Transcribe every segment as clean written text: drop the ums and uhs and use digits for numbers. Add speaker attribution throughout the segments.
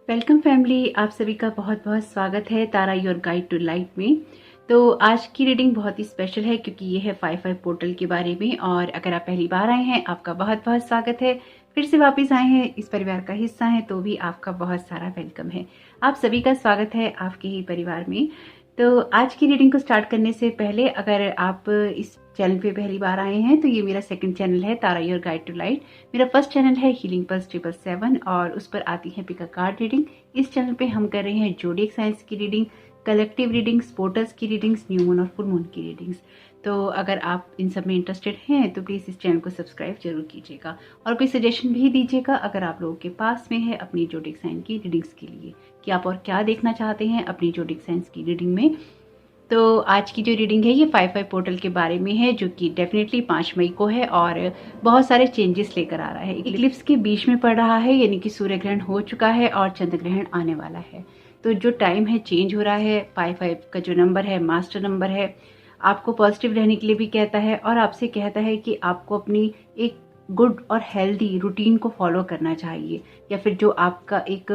Speaker 1: Welcome family, आप सभी का बहुत बहुत स्वागत है तारा योर गाइड टू लाइट में। तो आज की रीडिंग बहुत ही स्पेशल है क्योंकि ये है 5/5 पोर्टल के बारे में। और अगर आप पहली बार आए हैं, आपका बहुत बहुत स्वागत है। फिर से वापस आए हैं, इस परिवार का हिस्सा हैं, तो भी आपका बहुत सारा वेलकम है। आप सभी का स्वागत है आपके ही परिवार में। तो आज की रीडिंग को स्टार्ट करने से पहले, अगर आप इस चैनल पे पहली बार आए हैं तो ये मेरा सेकंड चैनल है तारा योर गाइड टू लाइट। मेरा फर्स्ट चैनल है हीलिंग पल्स 777 और उस पर आती है पिका कार्ड रीडिंग। इस चैनल पे हम कर रहे हैं जोडिएक साइंस की रीडिंग, कलेक्टिव रीडिंग्स, पोर्टल्स की रीडिंग्स, न्यू मून और फुल मून की रीडिंग्स। तो अगर आप इन सब में इंटरेस्टेड हैं तो प्लीज़ इस चैनल को सब्सक्राइब जरूर कीजिएगा और कोई सजेशन भी दीजिएगा अगर आप लोगों के पास में है अपनी जोडिएक साइन की रीडिंग्स के लिए, कि आप और क्या देखना चाहते हैं अपनी जोडिएक साइंस की रीडिंग में। तो आज की जो रीडिंग है ये 5/5 पोर्टल के बारे में है, जो कि डेफिनेटली 5 मई को है और बहुत सारे चेंजेस लेकर आ रहा है। इक्लिप्स के बीच में पड़ रहा है, यानी कि सूर्य ग्रहण हो चुका है और चंद्र ग्रहण आने वाला है। तो जो टाइम है चेंज हो रहा है। 5/5 का जो नंबर है मास्टर नंबर है, आपको पॉजिटिव रहने के लिए भी कहता है और आपसे कहता है कि आपको अपनी एक गुड और हेल्दी रूटीन को फॉलो करना चाहिए, या फिर जो आपका एक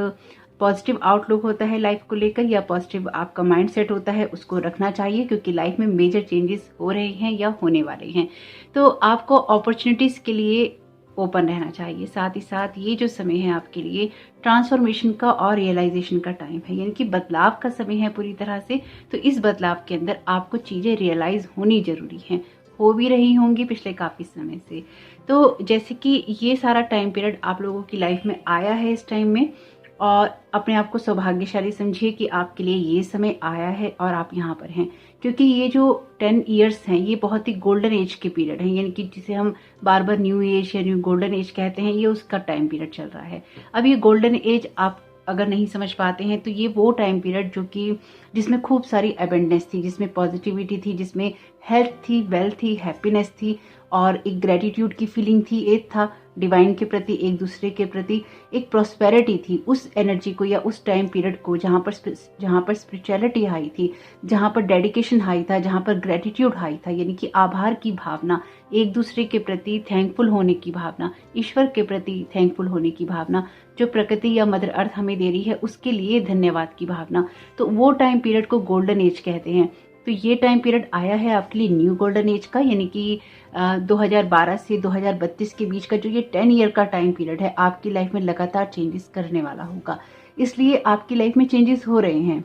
Speaker 1: पॉजिटिव आउटलुक होता है लाइफ को लेकर, या पॉजिटिव आपका माइंड सेट होता है, उसको रखना चाहिए, क्योंकि लाइफ में मेजर चेंजेस हो रहे हैं या होने वाले हैं। तो आपको अपॉर्चुनिटीज के लिए ओपन रहना चाहिए। साथ ही साथ ये जो समय है आपके लिए ट्रांसफॉर्मेशन का और रियलाइजेशन का टाइम है, यानी कि बदलाव का समय है पूरी तरह से। तो इस बदलाव के अंदर आपको चीजें रियलाइज होनी जरूरी हैं, हो भी रही होंगी पिछले काफी समय से। तो जैसे कि ये सारा टाइम पीरियड आप लोगों की लाइफ में आया है इस टाइम में, और अपने आप को सौभाग्यशाली समझिए कि आपके लिए ये समय आया है और आप यहाँ पर हैं। क्योंकि ये जो 10 ईयर्स हैं ये बहुत ही गोल्डन एज के पीरियड है, यानी कि जिसे हम बार बार न्यू एज या न्यू गोल्डन एज कहते हैं, ये उसका टाइम पीरियड चल रहा है। अब ये गोल्डन एज आप अगर नहीं समझ पाते हैं तो ये वो टाइम पीरियड जो कि जिसमें खूब सारी अबेंडेंस थी, जिसमें पॉजिटिविटी थी, जिसमें हेल्थ थी, वेल्थ थी, हैप्पीनेस थी और एक ग्रेटिट्यूड की फीलिंग थी, एक था डिवाइन के प्रति, एक दूसरे के प्रति एक प्रॉस्पेरिटी थी। उस एनर्जी को या उस टाइम पीरियड को जहाँ पर स्पिरिचुअलिटी हाई थी, जहाँ पर डेडिकेशन हाई था, जहाँ पर ग्रेटिट्यूड हाई था, यानी कि आभार की भावना, एक दूसरे के प्रति थैंकफुल होने की भावना, ईश्वर के प्रति थैंकफुल होने की भावना, जो प्रकृति या मदर अर्थ हमें दे रही है उसके लिए धन्यवाद की भावना। तो वो टाइम पीरियड को गोल्डन एज कहते हैं। तो ये टाइम पीरियड आया है आपके लिए न्यू गोल्डन एज का, यानी कि 2012 से 2032 के बीच का जो ये 10 ईयर का टाइम पीरियड है, आपकी लाइफ में लगातार चेंजेस करने वाला होगा। इसलिए आपकी लाइफ में चेंजेस हो रहे हैं,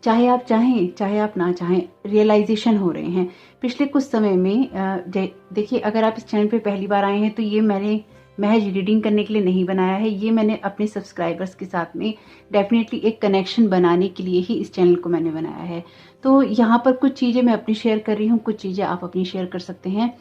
Speaker 1: चाहे आप चाहें चाहे आप ना चाहें, रियलाइजेशन हो रहे हैं। पिछले कुछ समय में देखिए, अगर आप इस चैनल पे पहली बार आए हैं तो ये मैंने महज रीडिंग करने के लिए नहीं बनाया है, ये मैंने अपने सब्सक्राइबर्स के साथ में डेफिनेटली एक कनेक्शन बनाने के लिए ही इस चैनल को मैंने बनाया है। तो यहाँ पर कुछ चीज़ें मैं अपनी शेयर कर रही हूँ, कुछ चीज़ें आप अपनी शेयर कर सकते हैं।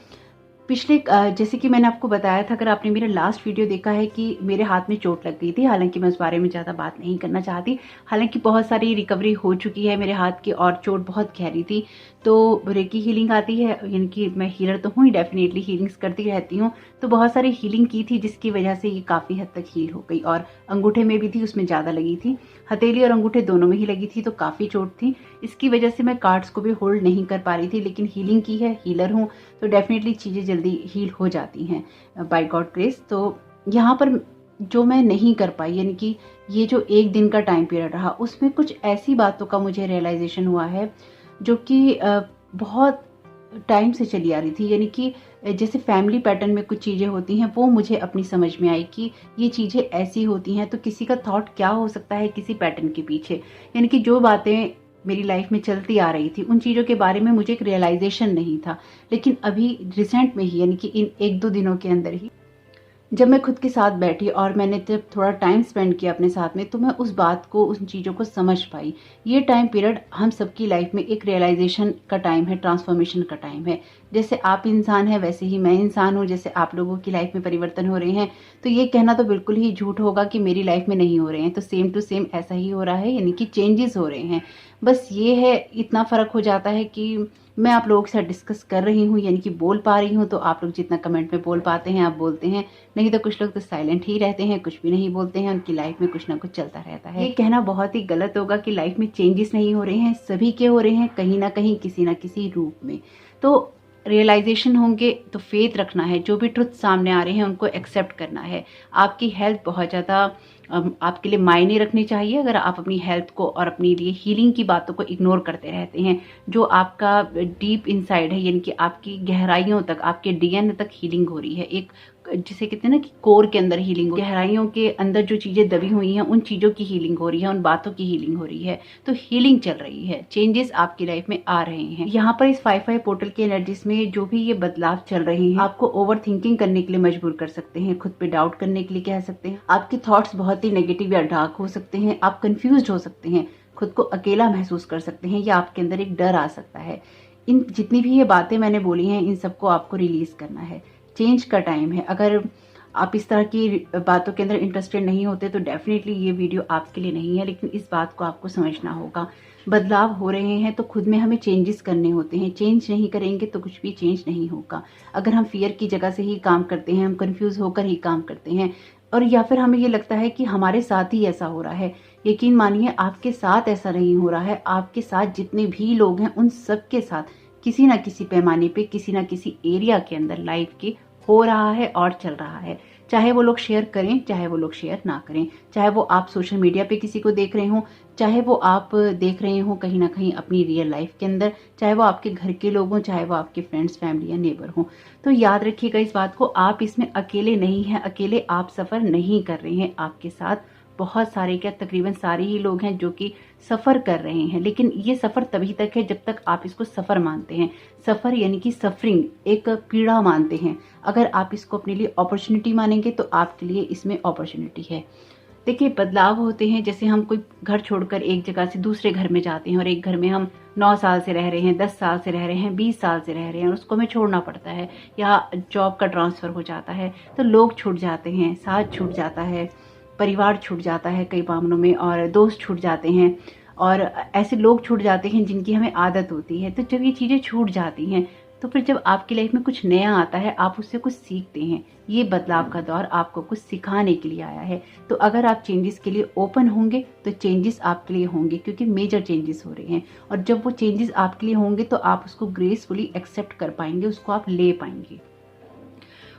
Speaker 1: पिछले जैसे कि मैंने आपको बताया था, अगर आपने मेरा लास्ट वीडियो देखा है, कि मेरे हाथ में चोट लग गई थी। हालांकि मैं उस बारे में ज़्यादा बात नहीं करना चाहती, हालांकि बहुत सारी रिकवरी हो चुकी है मेरे हाथ की और चोट बहुत गहरी थी। तो रेकी हीलिंग आती है, यानी कि मैं हीलर तो हूँ ही, डेफिनेटली हीलिंग्स करती रहती हूँ। तो बहुत सारी हीलिंग की थी जिसकी वजह से ये काफ़ी हद तक हील हो गई। और अंगूठे में भी थी, उसमें ज़्यादा लगी थी, हथेली और अंगूठे दोनों में ही लगी थी, तो काफ़ी चोट थी। इसकी वजह से मैं कार्ड्स को भी होल्ड नहीं कर पा रही थी, लेकिन हीलिंग की है, हीलर हूँ, तो डेफिनेटली चीज़ें जल्दी हील हो जाती हैं बाय गॉड ग्रेस। तो यहाँ पर जो मैं नहीं कर पाई, यानी कि ये जो एक दिन का टाइम पीरियड रहा, उसमें कुछ ऐसी बातों का मुझे रियलाइजेशन हुआ है जो कि बहुत टाइम से चली आ रही थी। यानी कि जैसे फैमिली पैटर्न में कुछ चीज़ें होती हैं, वो मुझे अपनी समझ में आई कि ये चीज़ें ऐसी होती हैं। तो किसी का थॉट क्या हो सकता है किसी पैटर्न के पीछे, यानी कि जो बातें मेरी लाइफ में चलती आ रही थी उन चीज़ों के बारे में मुझे एक रियलाइजेशन नहीं था। लेकिन अभी रिसेंट में ही, यानी कि इन 1-2 दिनों के अंदर ही, जब मैं खुद के साथ बैठी और मैंने जब थोड़ा टाइम स्पेंड किया अपने साथ में, तो मैं उस बात को, उन चीज़ों को समझ पाई। ये टाइम पीरियड हम सबकी लाइफ में एक रियलाइजेशन का टाइम है, ट्रांसफॉर्मेशन का टाइम है। जैसे आप इंसान हैं वैसे ही मैं इंसान हूँ, जैसे आप लोगों की लाइफ में परिवर्तन हो रहे हैं। तो ये कहना तो बिल्कुल ही झूठ होगा कि मेरी लाइफ में नहीं हो रहे हैं, तो सेम टू सेम ऐसा ही हो रहा है, यानी कि चेंजेस हो रहे हैं। बस ये है, इतना फ़र्क हो जाता है कि मैं आप लोगों के साथ डिस्कस कर रही हूँ, यानी कि बोल पा रही हूँ, तो आप लोग जितना कमेंट में बोल पाते हैं आप बोलते हैं, नहीं तो कुछ लोग तो साइलेंट ही रहते हैं, कुछ भी नहीं बोलते हैं, उनकी लाइफ में कुछ ना कुछ चलता रहता है। ये कहना बहुत ही गलत होगा कि लाइफ में चेंजेस नहीं हो रहे हैं, सभी के हो रहे हैं कहीं ना कहीं, किसी ना किसी रूप में। तो रियलाइजेशन होंगे तो फेथ रखना है, जो भी ट्रुथ सामने आ रहे हैं उनको एक्सेप्ट करना है। आपकी हेल्थ बहुत ज़्यादा आपके लिए मायने रखने चाहिए अगर आप अपनी हेल्थ को और अपनी लिए हीलिंग की बातों को इग्नोर करते रहते हैं। जो आपका डीप इनसाइड है, यानी कि आपकी गहराइयों तक, आपके डीएनए तक हीलिंग हो रही है, एक जिसे कहते हैं ना कि कोर के अंदर हीलिंग, गहराइयों के अंदर जो चीजें दबी हुई हैं उन चीजों की हीलिंग हो रही है, उन बातों की हीलिंग हो रही है। तो हीलिंग चल रही है, चेंजेस आपकी लाइफ में आ रहे हैं। यहाँ पर इस 5-5 पोर्टल की एनर्जीज में जो भी ये बदलाव चल रहे हैं आपको ओवर थिंकिंग करने के लिए मजबूर कर सकते हैं, खुद पे डाउट करने के लिए कह सकते हैं। आपके थॉट्स बहुत ही नेगेटिव या डार्क हो सकते हैं, आप कंफ्यूज हो सकते हैं, खुद को अकेला महसूस कर सकते हैं, या आपके अंदर एक डर आ सकता है। इन जितनी भी ये बातें मैंने बोली हैं इन सबको आपको रिलीज करना है। चेंज का टाइम है। अगर आप इस तरह की बातों के अंदर इंटरेस्टेड नहीं होते तो डेफिनेटली ये वीडियो आपके लिए नहीं है, लेकिन इस बात को आपको समझना होगा। बदलाव हो रहे हैं तो खुद में हमें चेंजेस करने होते हैं। चेंज नहीं करेंगे तो कुछ भी चेंज नहीं होगा। अगर हम फियर की जगह से ही काम करते हैं, हम कंफ्यूज होकर ही काम करते हैं, और या फिर हमें ये लगता है कि हमारे साथ ही ऐसा हो रहा है, यकीन मानिए आपके साथ ऐसा नहीं हो रहा है। आपके साथ जितने भी लोग हैं उन सबके साथ किसी ना किसी पैमाने पे, किसी ना किसी एरिया के अंदर लाइफ के हो रहा है और चल रहा है। चाहे वो लोग शेयर करें, चाहे वो लोग शेयर ना करें, चाहे वो आप सोशल मीडिया पे किसी को देख रहे हो, चाहे वो आप देख रहे हो कहीं ना कहीं अपनी रियल लाइफ के अंदर, चाहे वो आपके घर के लोग हों, चाहे वो आपके फ्रेंड्स, फैमिली या नेबर हों। तो याद रखिएगा इस बात को, आप इसमें अकेले नहीं हैं, अकेले आप सफर नहीं कर रहे हैं। आपके साथ बहुत सारे, क्या तकरीबन सारे ही लोग हैं जो कि सफर कर रहे हैं। लेकिन ये सफर तभी तक है जब तक आप इसको सफर मानते हैं। सफर यानी कि सफरिंग, एक पीड़ा मानते हैं। अगर आप इसको अपने लिए अपॉर्चुनिटी मानेंगे तो आपके लिए इसमें अपॉर्चुनिटी है। देखिए, बदलाव होते हैं। जैसे हम कोई घर छोड़कर एक जगह से दूसरे घर में जाते हैं, और एक घर में हम 9 साल से रह रहे हैं, 10 साल से रह रहे हैं, 20 साल से रह रहे हैं, और उसको हमें छोड़ना पड़ता है, या जॉब का ट्रांसफर हो जाता है, तो लोग छूट जाते हैं, साथ छूट जाता है, परिवार छूट जाता है कई मामलों में, और दोस्त छूट जाते हैं, और ऐसे लोग छूट जाते हैं जिनकी हमें आदत होती है। तो जब ये चीज़ें छूट जाती हैं तो फिर जब आपकी लाइफ में कुछ नया आता है, आप उससे कुछ सीखते हैं। ये बदलाव का दौर आपको कुछ सिखाने के लिए आया है। तो अगर आप चेंजेस के लिए ओपन होंगे तो चेंजेस आपके लिए होंगे, क्योंकि मेजर चेंजेस हो रहे हैं। और जब वो चेंजेस आपके लिए होंगे तो आप उसको ग्रेसफुली एक्सेप्ट कर पाएंगे, उसको आप ले पाएंगे।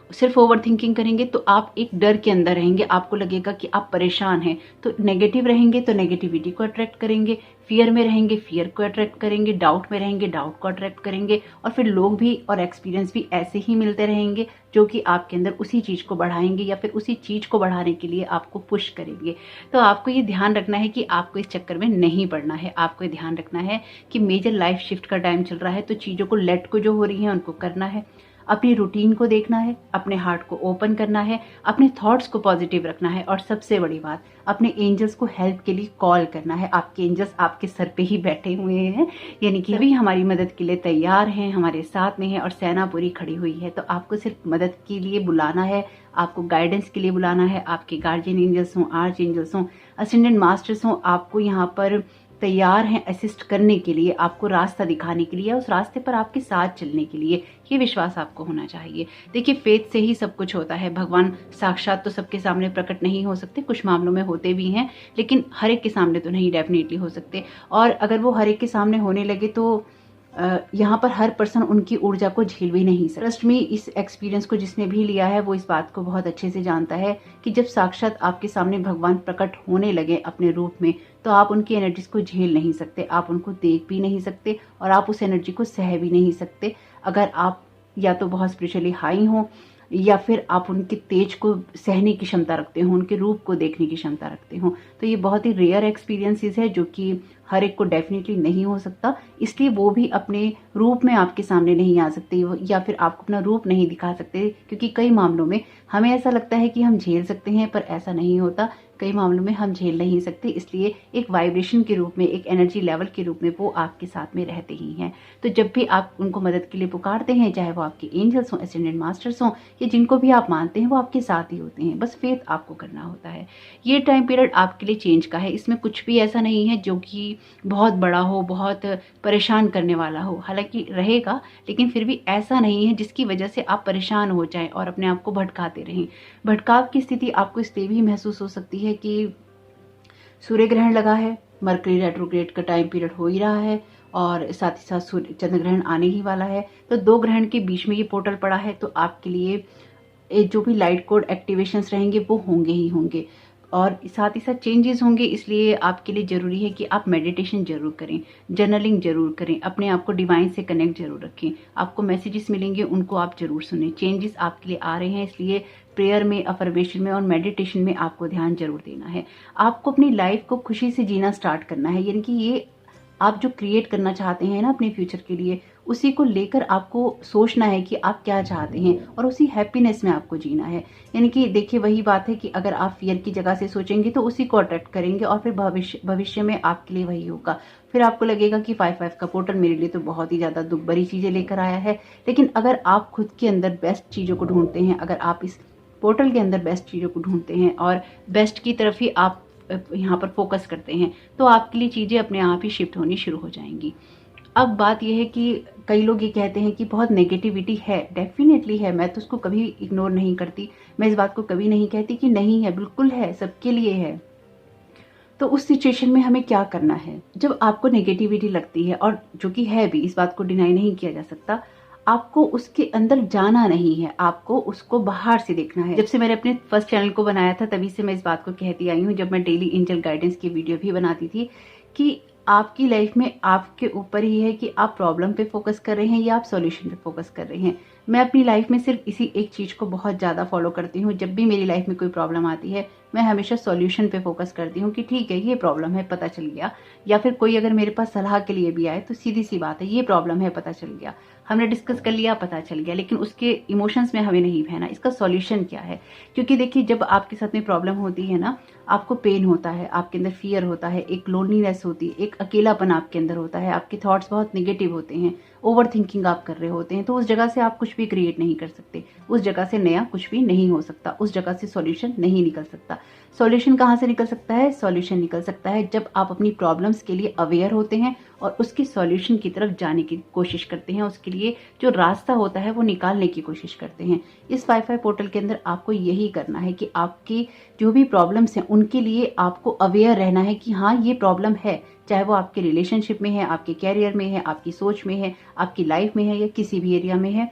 Speaker 1: सिर्फ ओवर थिंकिंग करेंगे तो आप एक डर के अंदर रहेंगे, आपको लगेगा कि आप परेशान हैं। तो नेगेटिव रहेंगे तो नेगेटिविटी को अट्रैक्ट करेंगे, फियर में रहेंगे फियर को अट्रैक्ट करेंगे, डाउट में रहेंगे डाउट को अट्रैक्ट करेंगे, और फिर लोग भी और एक्सपीरियंस भी ऐसे ही मिलते रहेंगे जो कि आपके अंदर उसी चीज़ को बढ़ाएंगे, या फिर उसी चीज़ को बढ़ाने के लिए आपको पुश करेंगे। तो आपको ये ध्यान रखना है कि आपको इस चक्कर में नहीं पड़ना है। आपको ये ध्यान रखना है कि मेजर लाइफ शिफ्ट का टाइम चल रहा है, तो चीज़ों को लेट को जो हो रही है उनको करना है, अपनी रूटीन को देखना है, अपने हार्ट को ओपन करना है, अपने थॉट्स को पॉजिटिव रखना है, और सबसे बड़ी बात, अपने एंजल्स को हेल्प के लिए कॉल करना है। आपके एंजल्स आपके सर पे ही बैठे हुए हैं, यानी कि अभी हमारी मदद के लिए तैयार हैं, हमारे साथ में हैं, और सेना पूरी खड़ी हुई है। तो आपको सिर्फ मदद के लिए बुलाना है, आपको गाइडेंस के लिए बुलाना है। आपके गार्जियन एंजल्स हों, आर्च एंजल्स हों, असेंडेंट मास्टर्स हों, आपको यहाँ पर तैयार हैं असिस्ट करने के लिए, आपको रास्ता दिखाने के लिए, उस रास्ते पर आपके साथ चलने के लिए। ये विश्वास आपको होना चाहिए। देखिए, फेथ से ही सब कुछ होता है। भगवान साक्षात तो सबके सामने प्रकट नहीं हो सकते, कुछ मामलों में होते भी हैं, लेकिन हर एक के सामने तो नहीं डेफिनेटली हो सकते। और अगर वो हर एक के सामने होने लगे तो यहाँ पर हर पर्सन उनकी ऊर्जा को झेल भी नहीं सकता। ट्रस्ट में इस एक्सपीरियंस को जिसने भी लिया है वो इस बात को बहुत अच्छे से जानता है कि जब साक्षात आपके सामने भगवान प्रकट होने लगे अपने रूप में, तो आप उनकी एनर्जीज को झेल नहीं सकते, आप उनको देख भी नहीं सकते, और आप उस एनर्जी को सह भी नहीं सकते। अगर आप या तो बहुत स्पिरिचुअली हाई हो, या फिर आप उनके तेज को सहने की क्षमता रखते हो, उनके रूप को देखने की क्षमता रखते हो। तो ये बहुत ही रेयर एक्सपीरियंसेस है जो कि हर एक को डेफिनेटली नहीं हो सकता। इसलिए वो भी अपने रूप में आपके सामने नहीं आ सकते, या फिर आपको अपना रूप नहीं दिखा सकते, क्योंकि कई मामलों में हमें ऐसा लगता है कि हम झेल सकते हैं, पर ऐसा नहीं होता। कई मामलों में हम झेल नहीं सकते, इसलिए एक वाइब्रेशन के रूप में, एक एनर्जी लेवल के रूप में वो आपके साथ में रहते ही हैं। तो जब भी आप उनको मदद के लिए पुकारते हैं, चाहे वो आपके एंजल्स हों, असेंडेंट मास्टर्स हों, या जिनको भी आप मानते हैं, वो आपके साथ ही होते हैं। बस फेथ आपको करना होता है। ये टाइम पीरियड आपके लिए चेंज का है। इसमें कुछ भी ऐसा नहीं है जो कि बहुत बड़ा हो, बहुत परेशान करने वाला हो। हालांकि रहेगा, लेकिन फिर भी ऐसा नहीं है जिसकी वजह से आप परेशान हो जाएं और अपने आप को भटकाते रहें। भटकाव की स्थिति आपको इसलिए भी महसूस हो सकती है कि सूर्य ग्रहण लगा है, मरकरी रेट्रोग्रेड का टाइम पीरियड हो ही रहा है, और साथ ही साथ सूर्य चंद्र ग्रहण आने ही वाला है। तो 2 ग्रहण के बीच में ये पोर्टल पड़ा है, तो आपके लिए जो भी लाइट कोड एक्टिवेशंस रहेंगे वो होंगे ही होंगे। और साथ ही साथ चेंजेस होंगे, इसलिए आपके लिए ज़रूरी है कि आप मेडिटेशन ज़रूर करें, जर्नलिंग ज़रूर करें, अपने आप को डिवाइन से कनेक्ट ज़रूर रखें। आपको मैसेजेस मिलेंगे, उनको आप ज़रूर सुनें। चेंजेस आपके लिए आ रहे हैं, इसलिए प्रेयर में, अफर्मेशन में और मेडिटेशन में आपको ध्यान जरूर देना है। आपको अपनी लाइफ को खुशी से जीना स्टार्ट करना है, यानी कि ये आप जो क्रिएट करना चाहते हैं ना अपने फ्यूचर के लिए, उसी को लेकर आपको सोचना है कि आप क्या चाहते हैं और उसी हैप्पीनेस में आपको जीना है। यानी कि देखिए, वही बात है कि अगर आप फियर की जगह से सोचेंगे तो उसी को अट्रैक्ट करेंगे और फिर भविष्य में आपके लिए वही होगा। फिर आपको लगेगा कि 5/5 का पोर्टल मेरे लिए तो बहुत ही ज़्यादा दुख भरी चीज़ें लेकर आया है। लेकिन अगर आप खुद के अंदर बेस्ट चीज़ों को ढूंढते हैं, अगर आप इस पोर्टल के अंदर बेस्ट चीज़ों को ढूंढते हैं और बेस्ट की तरफ ही आप यहाँ पर फोकस करते हैं, तो आपके लिए चीज़ें अपने आप ही शिफ्ट होनी शुरू हो जाएंगी। अब बात यह है कि कई लोग ये कहते हैं कि बहुत नेगेटिविटी है। डेफिनेटली है, मैं तो उसको कभी इग्नोर नहीं करती, मैं इस बात को कभी नहीं कहती कि नहीं है, बिल्कुल है, सबके लिए है। तो उस सिचुएशन में हमें क्या करना है? जब आपको नेगेटिविटी लगती है, और जो कि है भी, इस बात को डिनाई नहीं किया जा सकता, आपको उसके अंदर जाना नहीं है, आपको उसको बाहर से देखना है। जब से मैंने अपने फर्स्ट चैनल को बनाया था, तभी से मैं इस बात को कहती आई हूँ, जब मैं डेली एंजल गाइडेंस की वीडियो भी बनाती थी, कि आपकी लाइफ में आपके ऊपर ही है कि आप प्रॉब्लम पे फोकस कर रहे हैं या आप सॉल्यूशन पे फोकस कर रहे हैं। मैं अपनी लाइफ में सिर्फ इसी एक चीज़ को बहुत ज़्यादा फॉलो करती हूँ। जब भी मेरी लाइफ में कोई प्रॉब्लम आती है, मैं हमेशा सॉल्यूशन पे फोकस करती हूँ कि ठीक है, ये प्रॉब्लम है, पता चल गया। या फिर कोई अगर मेरे पास सलाह के लिए भी आए तो सीधी सी बात है, ये प्रॉब्लम है, पता चल गया, हमने डिस्कस कर लिया, पता चल गया। लेकिन उसके इमोशंस में हमें नहीं बहना, इसका सॉल्यूशन क्या है। क्योंकि देखिए, जब आपके साथ में प्रॉब्लम होती है ना, आपको पेन होता है, आपके अंदर फियर होता है, एक लोनलीनेस होती है, एक अकेलापन आपके अंदर होता है, आपके थॉट्स बहुत निगेटिव होते हैं, ओवर थिंकिंग आप कर रहे होते हैं, तो उस जगह से आप कुछ भी क्रिएट नहीं कर सकते, उस जगह से नया कुछ भी नहीं हो सकता, उस जगह से सॉल्यूशन नहीं निकल सकता। सॉल्यूशन कहाँ से निकल सकता है? सॉल्यूशन निकल सकता है जब आप अपनी प्रॉब्लम्स के लिए अवेयर होते हैं और उसकी सॉल्यूशन की तरफ जाने की कोशिश करते हैं, उसके लिए जो रास्ता होता है वो निकालने की कोशिश करते हैं। इस 5/5 पोर्टल के अंदर आपको यही करना है कि आपकी जो भी प्रॉब्लम्स हैं उनके लिए आपको अवेयर रहना है कि हाँ, ये प्रॉब्लम है, चाहे वो आपके रिलेशनशिप में है, आपके कैरियर में है, आपकी सोच में है, आपकी लाइफ में है या किसी भी एरिया में है।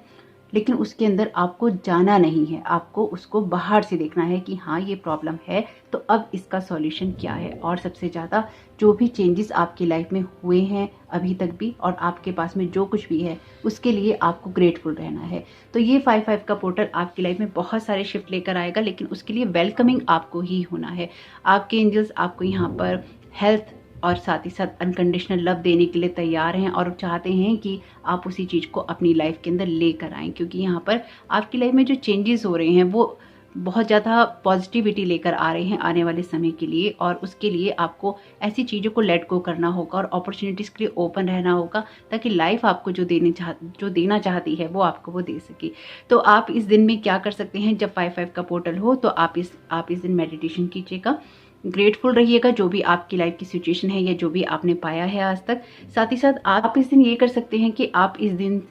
Speaker 1: लेकिन उसके अंदर आपको जाना नहीं है, आपको उसको बाहर से देखना है कि हाँ, ये प्रॉब्लम है, तो अब इसका सॉल्यूशन क्या है। और सबसे ज़्यादा जो भी चेंजेस आपकी लाइफ में हुए हैं अभी तक भी, और आपके पास में जो कुछ भी है, उसके लिए आपको ग्रेटफुल रहना है। तो ये 5/5 का पोर्टल आपकी लाइफ में बहुत सारे शिफ्ट लेकर आएगा, लेकिन उसके लिए वेलकमिंग आपको ही होना है। आपके एंजल्स आपको यहाँ पर हेल्थ और साथ ही साथ अनकंडीशनल लव देने के लिए तैयार हैं और चाहते हैं कि आप उसी चीज़ को अपनी लाइफ के अंदर लेकर आएँ। क्योंकि यहाँ पर आपकी लाइफ में जो चेंजेस हो रहे हैं वो बहुत ज़्यादा पॉजिटिविटी लेकर आ रहे हैं आने वाले समय के लिए, और उसके लिए आपको ऐसी चीज़ों को लेट गो करना होगा और अपॉर्चुनिटीज़ के लिए ओपन रहना होगा, ताकि लाइफ आपको जो देना चाहती है वो आपको वो दे सके। तो आप इस दिन में क्या कर सकते हैं, जब 5/5 का पोर्टल हो, तो आप इस दिन मेडिटेशन कीजिएगा, ग्रेटफुल रहिएगा जो भी आपकी लाइफ की सिचुएशन है या जो भी आपने पाया है आज तक। साथ ही साथ आप इस दिन ये कर सकते हैं कि आप इस दिन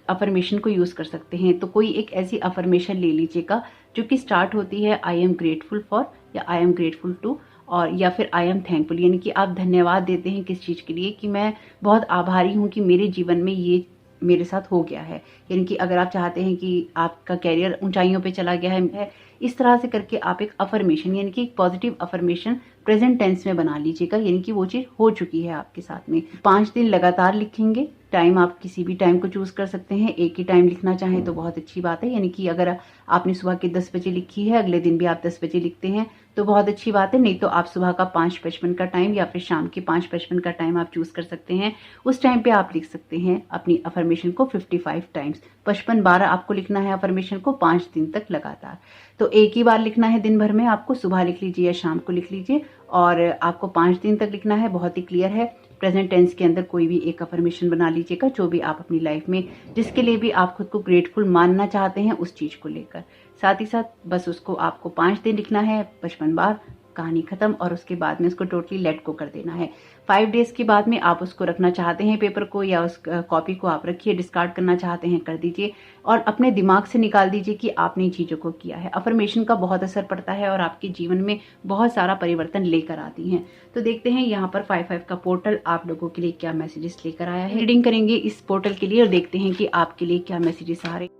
Speaker 1: अफर्मेशन को यूज़ कर सकते हैं। तो कोई एक ऐसी अफर्मेशन ले लीजिएगा जो कि स्टार्ट होती है आई एम ग्रेटफुल फॉर, या आई एम ग्रेटफुल टू, और या फिर आई एम थैंकफुल, यानी कि आप धन्यवाद देते हैं किस चीज़ के लिए, कि मैं बहुत आभारी हूँ कि मेरे जीवन में ये मेरे साथ हो गया है। यानी कि अगर आप चाहते हैं कि आपका कैरियर ऊंचाइयों पे चला गया है, इस तरह से करके आप एक अफर्मेशन, यानी कि एक पॉजिटिव अफर्मेशन प्रेजेंट टेंस में बना लीजिएगा, यानी कि वो चीज़ हो चुकी है आपके साथ में। 5 दिन लगातार लिखेंगे। टाइम आप किसी भी टाइम को चूज कर सकते हैं, एक ही टाइम लिखना चाहें तो बहुत अच्छी बात है। यानी कि अगर आपने सुबह के 10 बजे लिखी है, अगले दिन भी आप 10 बजे लिखते हैं तो बहुत अच्छी बात है। नहीं तो आप सुबह का 5:55 का टाइम या फिर शाम के 5:55 का टाइम आप चूज कर सकते हैं। उस टाइम पे आप लिख सकते हैं अपनी अफर्मेशन को 55 टाइम्स, 55 बार आपको लिखना है अफर्मेशन को 5 दिन तक लगातार। तो एक ही बार लिखना है दिन भर में, आपको सुबह लिख लीजिए या शाम को लिख लीजिए, और आपको 5 दिन तक लिखना है। बहुत ही क्लियर है। प्रेजेंट टेंस के अंदर कोई भी एक अफर्मेशन बना लीजिएगा जो भी आप अपनी लाइफ में, जिसके लिए भी आप खुद को ग्रेटफुल मानना चाहते हैं उस चीज को लेकर। साथ ही साथ बस उसको आपको 5 दिन लिखना है, 55 बार, कहानी खत्म। और उसके बाद में उसको टोटली लेट को कर देना है। 5 डेज के बाद में आप उसको रखना चाहते हैं पेपर को, या उस कॉपी को आप रखिए, डिस्कार्ड करना चाहते हैं कर दीजिए, और अपने दिमाग से निकाल दीजिए कि आपने इन चीज़ों को किया है। अफर्मेशन का बहुत असर पड़ता है और आपके जीवन में बहुत सारा परिवर्तन लेकर आती हैं। तो देखते हैं यहाँ पर 5/5 का पोर्टल आप लोगों के लिए क्या मैसेजेस लेकर आया है। रीडिंग करेंगे इस पोर्टल के लिए और देखते हैं कि आपके लिए क्या मैसेजेस आ रहे हैं।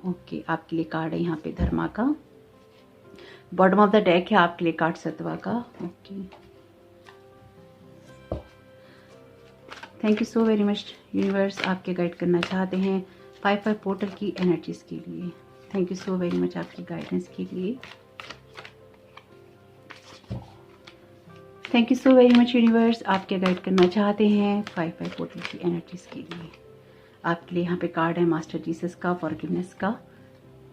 Speaker 1: ओके, आपके लिए कार्ड है यहाँ पे धर्मा का। बॉटम ऑफ द डेक है आपके लिए कार्ड सतवा का। Okay, thank you so very much universe, आपके गाइड करना चाहते हैं 5/5 पोर्टल की एनर्जीज के लिए। Thank you so very much आपकी गाइडेंस के लिए। Thank you so very much universe, आपके गाइड करना चाहते हैं 5/5 पोर्टल की एनर्जीज के लिए। आपके लिए यहाँ पे कार्ड है मास्टर जीसस का, फॉरगिवनेस का।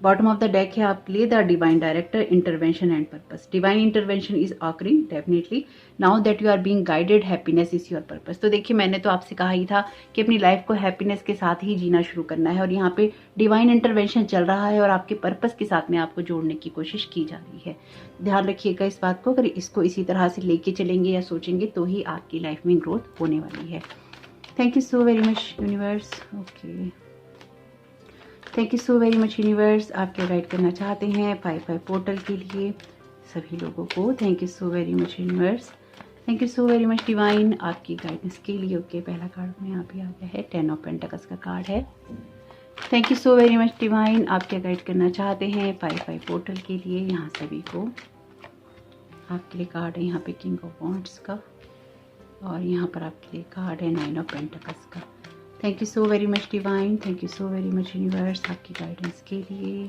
Speaker 1: बॉटम ऑफ द डेक है आपके लिए the divine director, intervention and purpose. Divine intervention is occurring definitely now that you are being guided, happiness is your purpose. तो देखिए, मैंने तो आपसे कहा ही था कि अपनी लाइफ को हैप्पीनेस के साथ ही जीना शुरू करना है, और यहाँ पे डिवाइन इंटरवेंशन चल रहा है और आपके पर्पस के साथ में आपको जोड़ने की कोशिश की जा रही है। ध्यान रखिएगा इस बात को, अगर इसको इसी तरह से लेके चलेंगे या सोचेंगे तो ही आपकी लाइफ में ग्रोथ होने वाली है। Thank you so very much universe. Okay, thank you so very much universe, आपके गाइड करना चाहते हैं 5/5 पोर्टल के लिए सभी लोगों को। Thank you so very much universe, thank you so very much divine, आपकी गाइडेंस के लिए। ओके, पहला कार्ड में यहाँ पे आ गया है 10 ऑफ पेंटिकल्स का कार्ड है। Thank you so very much divine, आपके गाइड करना चाहते हैं 5/5 पोर्टल के लिए। यहाँ सभी को आपके लिए कार्ड है यहाँ पे किंग ऑफ वॉन्ड्स का, और यहाँ पर आपके लिए कार्ड है 9 ऑफ पेंटिकल्स का। Thank you so very much divine, thank you so very much universe, आपकी गाइडेंस के लिए।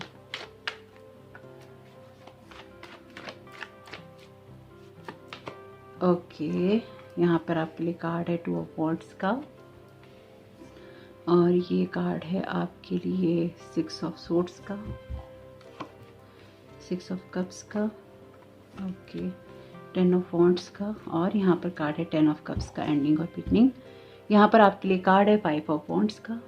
Speaker 1: ओके, यहाँ पर आपके लिए कार्ड है 2 ऑफ वॉन्ड्स का, और ये कार्ड है आपके लिए 6 ऑफ सोर्ड्स का, 6 ऑफ कप्स का। ओके, 10 ऑफ वॉन्ड्स का, और यहाँ पर कार्ड है 10 ऑफ कप्स का, एंडिंग और बिगनिंग। यहाँ पर आपके लिए कार्ड है 5 ऑफ वॉन्ड्स का।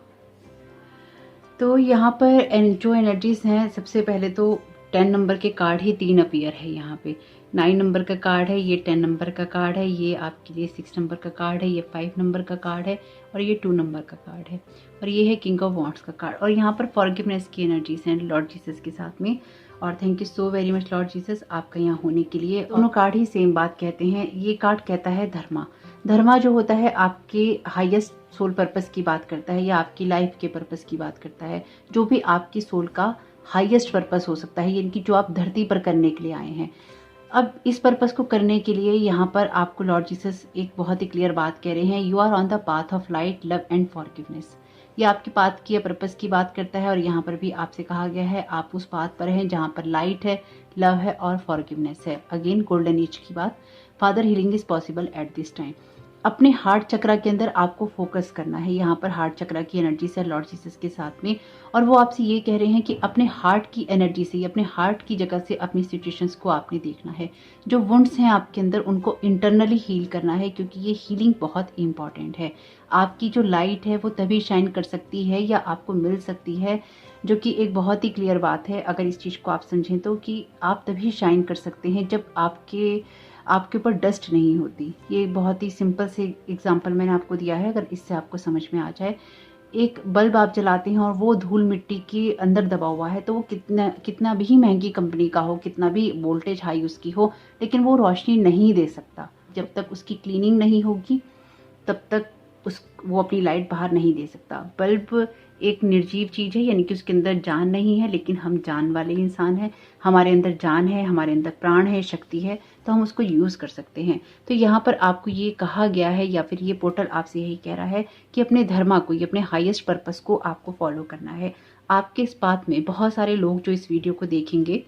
Speaker 1: तो यहाँ पर जो एनर्जीज हैं, सबसे पहले तो 10 नंबर के कार्ड ही 3 अपीयर है यहाँ पे। 9 नंबर का कार्ड है, ये 10 नंबर का कार्ड है, ये आपके लिए 6 नंबर का कार्ड है, ये 5 नंबर का कार्ड है, और ये 2 नंबर का कार्ड है, और ये है किंग ऑफ वॉन्ड्स का कार्ड। और यहाँ पर फॉरगिवनेस की एनर्जीज हैं लॉर्ड जीसस के साथ में। और thank you so very much Lord Jesus, आपका यहाँ होने के लिए। दोनों कार्ड ही सेम बात कहते हैं। ये कार्ड कहता है धर्मा। धर्मा जो होता है आपके हाईएस्ट सोल पर्पस की बात करता है, या आपकी लाइफ के पर्पस की बात करता है, जो भी आपकी सोल का हाईएस्ट पर्पस हो सकता है, यानी कि जो आप धरती पर करने के लिए आए हैं। अब इस पर्पस को करने के लिए यहाँ पर आपको लॉर्ड जीसस एक बहुत ही क्लियर बात कह रहे हैं, you are on the path of light, love and forgiveness. ये आपके पाथ की पर्पस की बात करता है, और यहाँ पर भी आपसे कहा गया है आप उस पाथ पर हैं जहाँ पर लाइट है, लव है और फॉरगिवनेस है। अगेन गोल्डन एज की बात, father healing is possible at this time. अपने हार्ट चक्रा के अंदर आपको फोकस करना है। यहाँ पर हार्ट चक्रा की एनर्जी से लॉर्ड जीसस के साथ में, और वो आपसे ये कह रहे हैं कि अपने हार्ट की एनर्जी से, अपने हार्ट की जगह से अपनी सिचुएशंस को आपने देखना है। जो वुंड्स हैं आपके अंदर, उनको इंटरनली हील करना है, क्योंकि ये हीलिंग बहुत इंपॉर्टेंट है। आपकी जो लाइट है वो तभी शाइन कर सकती है या आपको मिल सकती है, जो कि एक बहुत ही क्लियर बात है अगर इस चीज़ को आप समझें तो, कि आप तभी शाइन कर सकते हैं जब आपके ऊपर डस्ट नहीं होती। ये बहुत ही सिंपल से एग्जांपल मैंने आपको दिया है, अगर इससे आपको समझ में आ जाए। एक बल्ब आप जलाते हैं और वो धूल मिट्टी के अंदर दबा हुआ है, तो वो कितना भी महंगी कंपनी का हो, कितना भी वोल्टेज हाई उसकी हो, लेकिन वो रोशनी नहीं दे सकता। जब तक उसकी क्लीनिंग नहीं होगी तब तक वो अपनी लाइट बाहर नहीं दे सकता। बल्ब एक निर्जीव चीज़ है, यानी कि उसके अंदर जान नहीं है, लेकिन हम जान वाले इंसान हैं, हमारे अंदर जान है, हमारे अंदर प्राण है, शक्ति है, तो हम उसको यूज़ कर सकते हैं। तो यहाँ पर आपको ये कहा गया है, या फिर ये पोर्टल आपसे यही कह रहा है कि अपने धर्मा को, अपने हाईएस्ट पर्पस को आपको फॉलो करना है। आपके इस बात में बहुत सारे लोग जो इस वीडियो को देखेंगे,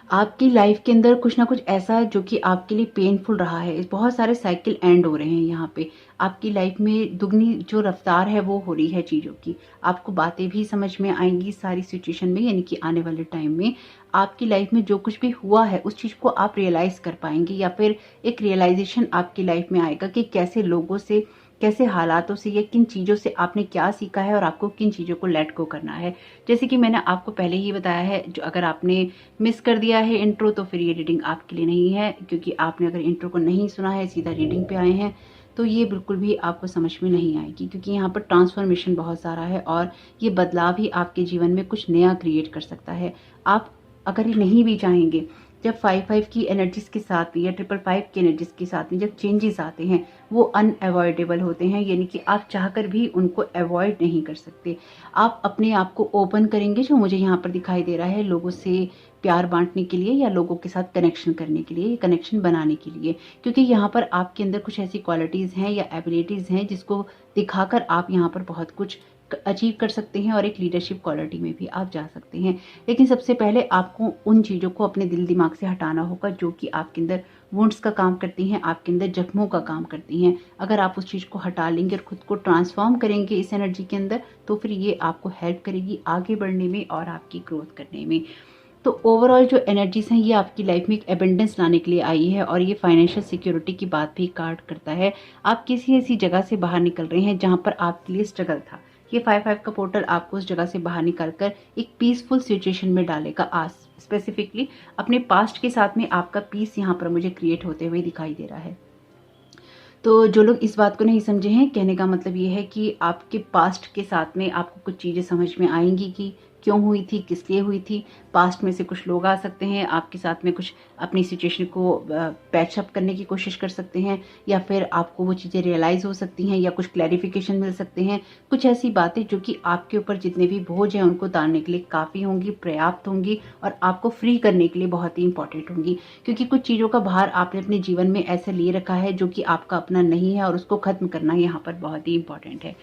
Speaker 1: आपकी लाइफ के अंदर कुछ ना कुछ ऐसा है जो कि आपके लिए पेनफुल रहा है। बहुत सारे साइकिल एंड हो रहे हैं यहाँ पे। आपकी लाइफ में दुगनी जो रफ्तार है वो हो रही है चीज़ों की। आपको बातें भी समझ में आएंगी सारी सिचुएशन में, यानी कि आने वाले टाइम में आपकी लाइफ में जो कुछ भी हुआ है उस चीज़ को आप रियलाइज़ कर पाएंगे, या फिर एक रियलाइजेशन आपकी लाइफ में आएगा कि कैसे लोगों से, कैसे हालातों से, या किन चीज़ों से आपने क्या सीखा है और आपको किन चीज़ों को लेट गो करना है। जैसे कि मैंने आपको पहले ही बताया है, जो अगर आपने मिस कर दिया है इंट्रो तो फिर ये रीडिंग आपके लिए नहीं है, क्योंकि आपने अगर इंट्रो को नहीं सुना है, सीधा रीडिंग पे आए हैं, तो ये बिल्कुल भी आपको समझ में नहीं आएगी, क्योंकि यहाँ पर ट्रांसफॉर्मेशन बहुत सारा है और ये बदलाव ही आपके जीवन में कुछ नया क्रिएट कर सकता है। आप अगर ये नहीं भी चाहेंगे जब 5-5 की एनर्जीज के साथ में या 5-5 की एनर्जीज के साथ में जब चेंजेस आते हैं वो अनअवॉइडेबल होते हैं, यानी कि आप चाहकर भी उनको अवॉइड नहीं कर सकते। आप अपने आप को ओपन करेंगे, जो मुझे यहाँ पर दिखाई दे रहा है, लोगों से प्यार बांटने के लिए या लोगों के साथ कनेक्शन करने के लिए, कनेक्शन बनाने के लिए, क्योंकि यहाँ पर आपके अंदर कुछ ऐसी क्वालिटीज़ हैं या एबिलिटीज़ हैं जिसको दिखाकर आप यहाँ पर बहुत कुछ अचीव कर सकते हैं और एक लीडरशिप क्वालिटी में भी आप जा सकते हैं। लेकिन सबसे पहले आपको उन चीज़ों को अपने दिल दिमाग से हटाना होगा जो कि आपके अंदर वुंड्स का काम करती हैं, आपके अंदर जख्मों का काम करती हैं। अगर आप उस चीज़ को हटा लेंगे और खुद को ट्रांसफॉर्म करेंगे इस एनर्जी के अंदर, तो फिर ये आपको हेल्प करेगी आगे बढ़ने में और आपकी ग्रोथ करने में। तो ओवरऑल जो एनर्जीज हैं ये आपकी लाइफ में एक एबेंडेंस लाने के लिए आई है और ये फाइनेंशियल सिक्योरिटी की बात भी कार्ड करता है। आप किसी ऐसी जगह से बाहर निकल रहे हैं जहां पर आपके लिए स्ट्रगल था। ये 5-5 का पोर्टल आपको उस जगह से बाहर निकालकर एक पीसफुल सिचुएशन में डालेगा। आज स्पेसिफिकली अपने पास्ट के साथ में आपका पीस यहाँ पर मुझे क्रिएट होते हुए दिखाई दे रहा है। तो जो लोग इस बात को नहीं समझे हैं, कहने का मतलब ये है कि आपके पास्ट के साथ में आपको कुछ चीज़ें समझ में आएंगी कि क्यों हुई थी, किस लिए हुई थी। पास्ट में से कुछ लोग आ सकते हैं आपके साथ में, कुछ अपनी सिचुएशन को पैचअप करने की कोशिश कर सकते हैं, या फिर आपको वो चीज़ें रियलाइज़ हो सकती हैं या कुछ क्लैरिफिकेशन मिल सकते हैं। कुछ ऐसी बातें जो कि आपके ऊपर जितने भी बोझ हैं उनको उतारने के लिए काफ़ी होंगी, पर्याप्त होंगी और आपको फ्री करने के लिए बहुत ही इंपॉर्टेंट होंगी। क्योंकि कुछ चीज़ों का भार आपने अपने जीवन में ऐसे लिए रखा है जो कि आपका अपना नहीं है और उसको ख़त्म करना यहाँ पर बहुत ही इंपॉर्टेंट है।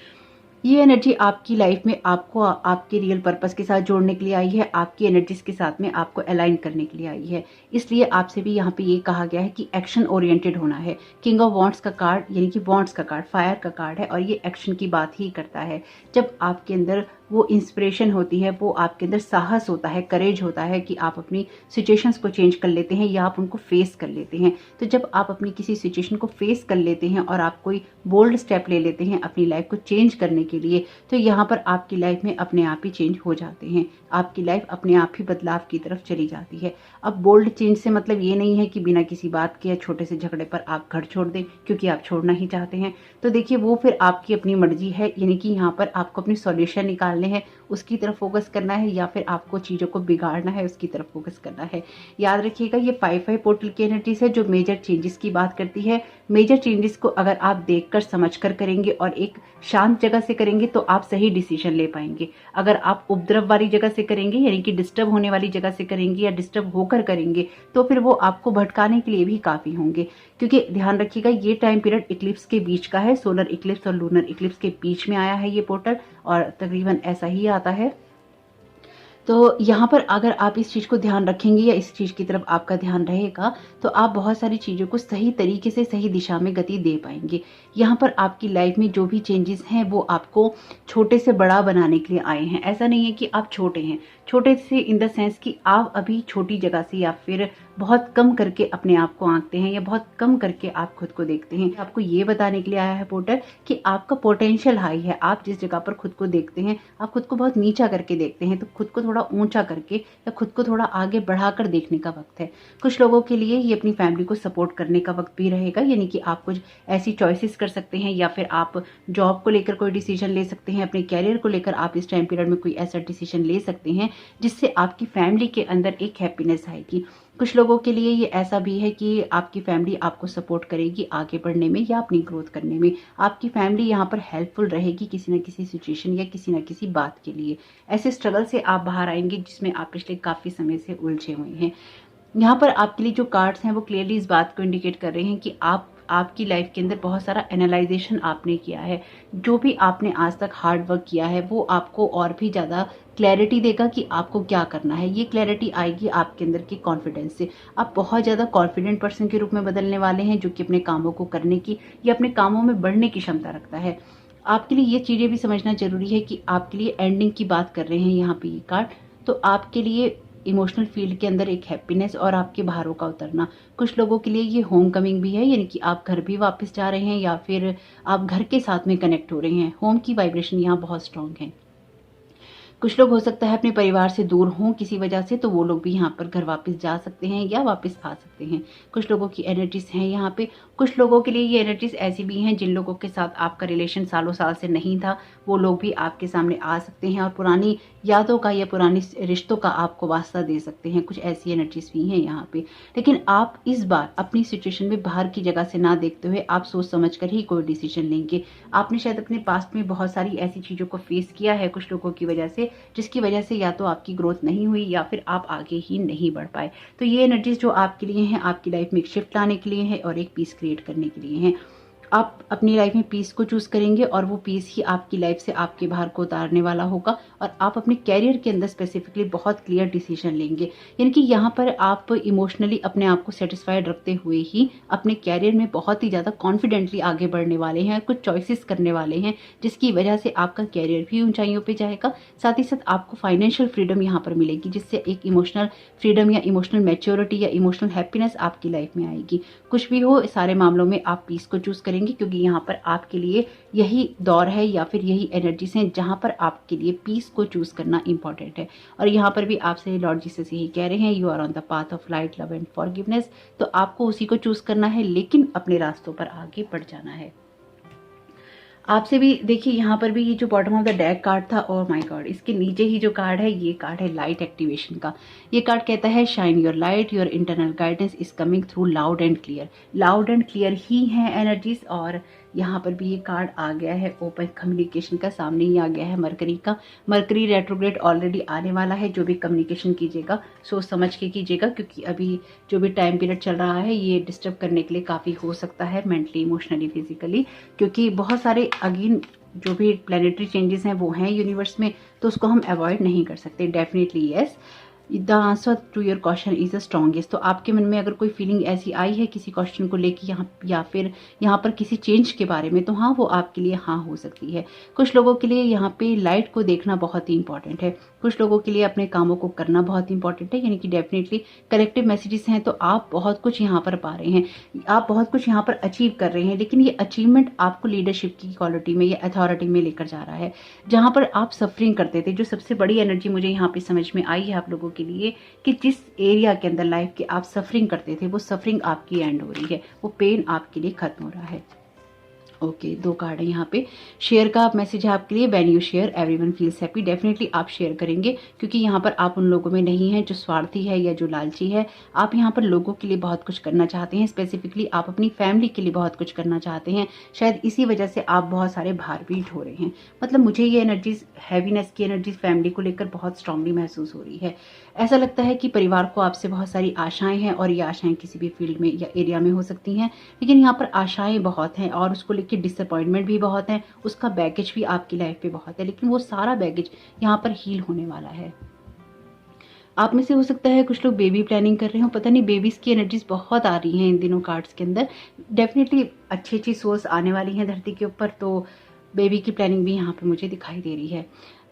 Speaker 1: ये एनर्जी आपकी लाइफ में आपको आपके रियल पर्पस के साथ जोड़ने के लिए आई है, आपकी एनर्जीज के साथ में आपको अलाइन करने के लिए आई है। इसलिए आपसे भी यहाँ पे ये कहा गया है कि एक्शन ओरिएंटेड होना है। किंग ऑफ वॉन्ड्स का कार्ड यानी कि वॉन्ड्स का कार्ड फायर का कार्ड है और ये एक्शन की बात ही करता है। जब आपके अंदर वो इंस्पिरेशन होती है, वो आपके अंदर साहस होता है, करेज होता है कि आप अपनी सिचुएशंस को चेंज कर लेते हैं या आप उनको फेस कर लेते हैं। तो जब आप अपनी किसी सिचुएशन को फेस कर लेते हैं और आप कोई बोल्ड स्टेप ले लेते हैं अपनी लाइफ को चेंज करने के लिए, तो यहाँ पर आपकी लाइफ में अपने आप ही चेंज हो जाते हैं। आपकी लाइफ अपने आप ही बदलाव की तरफ चली जाती है। अब बोल्ड चेंज से मतलब ये नहीं है कि बिना किसी बात के या छोटे से झगड़े पर आप घर छोड़ दें क्योंकि आप छोड़ना ही चाहते हैं। तो देखिए वो फिर आपकी अपनी मर्जी है, यानी कि यहाँ पर आपको अपनी सॉल्यूशन निकालने हैं, उसकी तरफ फोकस करना है, या फिर आपको चीज़ों को बिगाड़ना है, उसकी तरफ फोकस करना है। याद रखिएगा ये 5-5 पोर्टल की एनर्जीज है जो मेजर चेंजेस की बात करती है। मेजर चेंजेस को अगर आप देखकर समझकर करेंगे और एक शांत जगह से करेंगे तो आप सही डिसीजन ले पाएंगे। अगर आप उपद्रव वाली जगह से करेंगे यानी कि डिस्टर्ब होने वाली जगह से करेंगे या डिस्टर्ब होकर करेंगे तो फिर वो आपको भटकाने के लिए भी काफ़ी होंगे। क्योंकि ध्यान रखिएगा ये टाइम पीरियड इक्लिप्स के बीच का है, सोलर इक्लिप्स और लूनर इक्लिप्स के बीच में आया है ये पोर्टल और तकरीबन ऐसा ही आता है। तो यहाँ पर अगर आप इस चीज़ को ध्यान रखेंगे या इस चीज़ की तरफ आपका ध्यान रहेगा तो आप बहुत सारी चीज़ों को सही तरीके से सही दिशा में गति दे पाएंगे। यहाँ पर आपकी लाइफ में जो भी चेंजेस हैं वो आपको छोटे से बड़ा बनाने के लिए आए हैं। ऐसा नहीं है कि आप छोटे हैं, छोटे से इन द सेंस कि आप अभी छोटी जगह से या फिर बहुत कम करके अपने आप को आंकते हैं या बहुत कम करके आप खुद को देखते हैं। आपको ये बताने के लिए आया है पोर्टल कि आपका पोटेंशियल हाई है। आप जिस जगह पर खुद को देखते हैं, आप खुद को बहुत नीचा करके देखते हैं, तो खुद को थोड़ा ऊंचा करके या खुद को थोड़ा आगे बढ़ाकर देखने का वक्त है। कुछ लोगों के लिए ये अपनी फैमिली को सपोर्ट करने का वक्त भी रहेगा, यानी कि आप कुछ ऐसी चॉइसेस कर सकते हैं या फिर आप जॉब को लेकर कोई डिसीजन ले सकते हैं, अपने कैरियर को लेकर आप इस टाइम पीरियड में कोई ऐसा डिसीजन ले सकते हैं जिससे आपकी फैमिली के अंदर एक हैप्पीनेस आएगी। कुछ लोगों के लिए ये ऐसा भी है कि आपकी फैमिली आपको सपोर्ट करेगी आगे बढ़ने में या अपनी ग्रोथ करने में। आपकी फैमिली यहाँ पर हेल्पफुल रहेगी किसी न किसी सिचुएशन या किसी न किसी बात के लिए। ऐसे स्ट्रगल से आप बाहर आएंगे जिसमें आप पिछले काफ़ी समय से उलझे हुए हैं। यहाँ पर आपके लिए जो कार्ड्स हैं वो क्लियरली इस बात को इंडिकेट कर रहे हैं कि आपकी लाइफ के अंदर बहुत सारा एनालाइजेशन आपने किया है। जो भी आपने आज तक हार्ड वर्क किया है वो आपको और भी ज़्यादा क्लैरिटी देगा कि आपको क्या करना है। ये क्लैरिटी आएगी आपके अंदर के कॉन्फिडेंस से। आप बहुत ज़्यादा कॉन्फिडेंट पर्सन के रूप में बदलने वाले हैं जो कि अपने कामों को करने की या अपने कामों में बढ़ने की क्षमता रखता है। आपके लिए ये चीज़ें भी समझना जरूरी है कि आपके लिए एंडिंग की बात कर रहे हैं यहाँ पे ये कार्ड। तो आपके लिए इमोशनल फील्ड के अंदर एक हैप्पीनेस और आपके भारों का उतरना। कुछ लोगों के लिए ये होम कमिंग भी है, यानी कि आप घर भी वापस जा रहे हैं या फिर आप घर के साथ में कनेक्ट हो रहे हैं। होम की वाइब्रेशन यहाँ बहुत स्ट्रांग है। कुछ लोग हो सकता है अपने परिवार से दूर हों किसी वजह से, तो वो लोग भी यहाँ पर घर वापस जा सकते हैं या वापस आ सकते हैं। कुछ लोगों की एनर्जीज हैं यहाँ पे। कुछ लोगों के लिए ये एनर्जीज ऐसी भी हैं जिन लोगों के साथ आपका रिलेशन सालों साल से नहीं था, वो लोग भी आपके सामने आ सकते हैं और पुरानी यादों का या पुरानी रिश्तों का आपको वास्ता दे सकते हैं। कुछ ऐसी एनर्जीज भी हैं यहाँ पे। लेकिन आप इस बार अपनी सिचुएशन में बाहर की जगह से ना देखते हुए आप सोच समझ कर ही कोई डिसीजन लेंगे। आपने शायद अपने पास्ट में बहुत सारी ऐसी चीज़ों को फेस किया है कुछ लोगों की वजह से, जिसकी वजह से या तो आपकी ग्रोथ नहीं हुई या फिर आप आगे ही नहीं बढ़ पाए। तो ये एनर्जीज जो आपके लिए हैं, आपकी लाइफ में एक शिफ्ट लाने के लिए है और एक पीस क्रिएट करने के लिए हैं। आप अपनी लाइफ में पीस को चूज करेंगे और वो पीस ही आपकी लाइफ से आपके बाहर को उतारने वाला होगा और आप अपने कैरियर के अंदर स्पेसिफिकली बहुत क्लियर डिसीजन लेंगे। यानी कि यहाँ पर आप इमोशनली अपने आप को सेटिस्फाइड रखते हुए ही अपने कैरियर में बहुत ही ज़्यादा कॉन्फिडेंटली आगे बढ़ने वाले हैं, कुछ चॉइसेस करने वाले हैं जिसकी वजह से आपका कैरियर भी ऊंचाइयों पे जाएगा। साथ ही साथ आपको फाइनेंशियल फ्रीडम यहाँ पर मिलेगी, जिससे एक इमोशनल फ्रीडम या इमोशनल मैच्योरिटी या इमोशनल हैप्पीनेस आपकी लाइफ में आएगी। कुछ भी हो, सारे मामलों में आप पीस को चूज करेंगे क्योंकि यहाँ पर आपके लिए यही दौर है या फिर यही एनर्जीज हैं जहाँ पर आपके लिए पीस को चूज करना इंपॉर्टेंट है। और यहाँ पर भी आपसे लॉर्ड जीसस यही कह रहे हैं, you are on the path of light, love and forgiveness. तो आपको उसी को चूज करना है, लेकिन अपने रास्तों पर आगे बढ़ जाना है। आपसे भी देखिए, यहाँ पर भी ये जो bottom of the deck card था, और माय गॉड, इसके नीचे ही जो कार्ड है, ये कार्ड है लाइट एक्टिवेशन का। ये कार्ड कहता है shine your light, your internal guidance is coming through loud and clear. Loud and clear ही है एनर्जीज। और यहाँ पर भी ये कार्ड आ गया है ओपन कम्युनिकेशन का, सामने ही आ गया है मरकरी का। मरकरी रेट्रोग्रेड ऑलरेडी आने वाला है। जो भी कम्युनिकेशन कीजिएगा सोच समझ के कीजिएगा, क्योंकि अभी जो भी टाइम पीरियड चल रहा है ये डिस्टर्ब करने के लिए काफ़ी हो सकता है, मेंटली, इमोशनली, फिजिकली, क्योंकि बहुत सारे अगेन जो भी प्लानिटरी चेंजेस हैं वो हैं यूनिवर्स में, तो उसको हम अवॉइड नहीं कर सकते। Definitely yes, the answer to your question is the strongest. तो आपके मन में अगर कोई फीलिंग ऐसी आई है किसी क्वेश्चन को लेकर यहाँ, या फिर यहाँ पर किसी चेंज के बारे में, तो हाँ, वो आपके लिए हाँ हो सकती है। कुछ लोगों के लिए यहाँ पे लाइट को देखना बहुत ही इंपॉर्टेंट है। कुछ लोगों के लिए अपने कामों को करना बहुत इंपॉर्टेंट है। यानी कि डेफिनेटली कलेक्टिव मैसेजेस हैं, तो आप बहुत कुछ यहाँ पर पा रहे हैं, आप बहुत कुछ यहाँ पर अचीव कर रहे हैं, लेकिन ये अचीवमेंट आपको लीडरशिप की क्वालिटी में या अथॉरिटी में लेकर जा रहा है। जहाँ पर आप सफरिंग करते थे, जो सबसे बड़ी एनर्जी मुझे यहाँ पे समझ में आई है आप लोगों के लिए, कि जिस एरिया के अंदर लाइफ के आप सफरिंग करते थे, वो सफरिंग आपकी एंड हो रही है, वो पेन आपके लिए खत्म हो रहा है। ओके, दो कार्ड है यहाँ पे। शेयर का मैसेज है आपके लिए, when you share everyone feels happy. Definitely आप शेयर करेंगे, क्योंकि यहाँ पर आप उन लोगों में नहीं हैं जो स्वार्थी है या जो लालची है। आप यहाँ पर लोगों के लिए बहुत कुछ करना चाहते हैं, स्पेसिफिकली आप अपनी फैमिली के लिए बहुत कुछ करना चाहते हैं। शायद इसी वजह से आप बहुत सारे भार भी ढो रहे हैं। मतलब मुझे ये एनर्जीज, हैवीनेस की एनर्जीज फैमिली को लेकर बहुत स्ट्रांगली महसूस हो रही है। ऐसा लगता है कि परिवार को आपसे बहुत सारी आशाएं हैं, और ये आशाएं किसी भी फील्ड में या एरिया में हो सकती हैं, लेकिन यहाँ पर आशाएं बहुत हैं और उसको लेकर डिसअपॉइंटमेंट भी बहुत है, उसका बैगेज भी आपकी लाइफ पे बहुत है, लेकिन वो सारा बैगेज यहाँ पर हील होने वाला है। आप में से हो सकता है कुछ लोग बेबी प्लानिंग कर रहे हो, पता नहीं, बेबीज की एनर्जीज बहुत आ रही हैं इन दिनों कार्ड्स के अंदर। डेफिनेटली अच्छी अच्छी सोल्स आने वाली हैं धरती के ऊपर, तो बेबी की प्लानिंग भी यहाँ पे मुझे दिखाई दे रही है।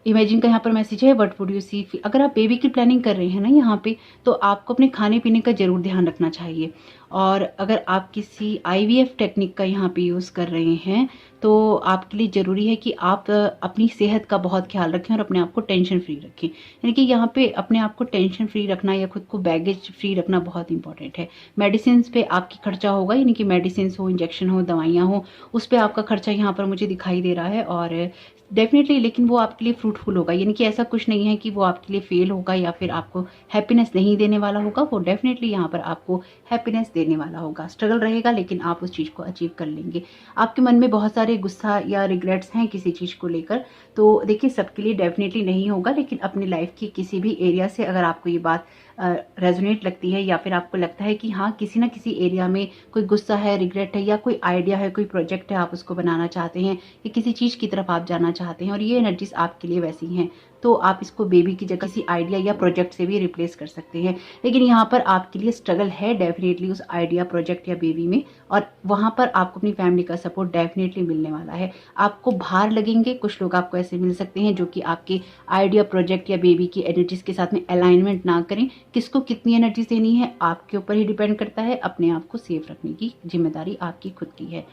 Speaker 1: इमेजिन का यहाँ पर मैसेज है, व्हाट वुड यू सी। अगर आप बेबी की प्लानिंग कर रहे हैं ना यहाँ पे, तो आपको अपने खाने पीने का जरूर ध्यान रखना चाहिए। और अगर आप किसी IVF टेक्निक का यहाँ पे यूज़ कर रहे हैं, तो आपके लिए ज़रूरी है कि आप अपनी सेहत का बहुत ख्याल रखें और अपने आप को टेंशन फ्री रखें। यानी कि यहाँ पे अपने आप को टेंशन फ्री रखना या खुद को बैगेज फ्री रखना बहुत इंपॉर्टेंट है। मेडिसिन पे आपकी खर्चा होगा, यानी कि मेडिसिन हो, इंजेक्शन हो, दवाइयाँ हो, उस पर आपका खर्चा यहाँ पर मुझे दिखाई दे रहा है। और डेफिनेटली, लेकिन वो आपके लिए फ्रूटफुल होगा। यानी कि ऐसा कुछ नहीं है कि वो आपके लिए फेल होगा या फिर आपको हैप्पीनेस नहीं देने वाला होगा। वो डेफिनेटली यहाँ पर आपको हैप्पीनेस देने वाला होगा। स्ट्रगल रहेगा, लेकिन आप उस चीज़ को अचीव कर लेंगे। आपके मन में बहुत सारे गुस्सा या रिग्रेट्स हैं किसी चीज़ को लेकर, तो देखिए सबके लिए डेफिनेटली नहीं होगा, लेकिन अपनी लाइफ की किसी भी एरिया से अगर आपको ये बात रेजोनेट लगती है, या फिर आपको लगता है कि हाँ, किसी ना किसी एरिया में कोई गुस्सा है, रिग्रेट है, या कोई आइडिया है, कोई प्रोजेक्ट है, आप उसको बनाना चाहते हैं, या किसी चीज़ की तरफ आप जाना चाहते हैं और ये एनर्जीज आपके लिए वैसी हैं, तो आप इसको बेबी की जगह किसी आइडिया या प्रोजेक्ट से भी रिप्लेस कर सकते हैं। लेकिन यहाँ पर आपके लिए स्ट्रगल है डेफिनेटली उस आइडिया, प्रोजेक्ट या बेबी में, और वहाँ पर आपको अपनी फैमिली का सपोर्ट डेफिनेटली मिलने वाला है। आपको भार लगेंगे, कुछ लोग आपको ऐसे मिल सकते हैं जो कि आपके आइडिया, प्रोजेक्ट या बेबी की एनर्जीज के साथ में अलाइनमेंट ना करें। किसको कितनी एनर्जी देनी है आपके ऊपर ही डिपेंड करता है। अपने आप को सेफ रखने की जिम्मेदारी आपकी खुद की है।